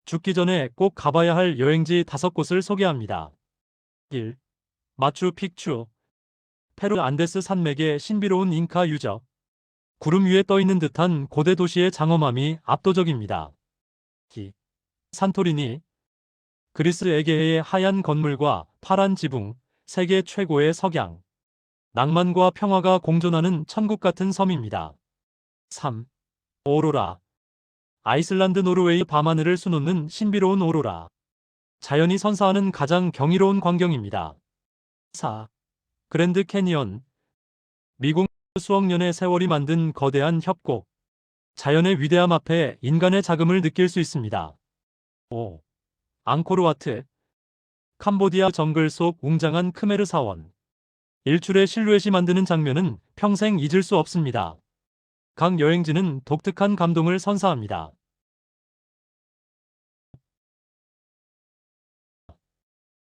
죽기 전에 꼭 가봐야 할 여행지 5곳을 소개합니다. 1. 마추픽추. 페루 안데스 산맥의 신비로운 잉카 유적. 구름 위에 떠있는 듯한 고대 도시의 장엄함이 압도적입니다. 2. 산토리니. 그리스 에게해의 하얀 건물과 파란 지붕, 세계 최고의 석양. 낭만과 평화가 공존하는 천국 같은 섬입니다. 3. 오로라. 아이슬란드 노르웨이 밤하늘을 수놓는 신비로운 오로라. 자연이 선사하는 가장 경이로운 광경입니다. 4. 그랜드 캐니언. 미국 수억 년의 세월이 만든 거대한 협곡. 자연의 위대함 앞에 인간의 자금을 느낄 수 있습니다. 5. 앙코르와트. 캄보디아 정글 속 웅장한 크메르 사원. 일출의 실루엣이 만드는 장면은 평생 잊을 수 없습니다. 각 여행지는 독특한 감동을 선사합니다.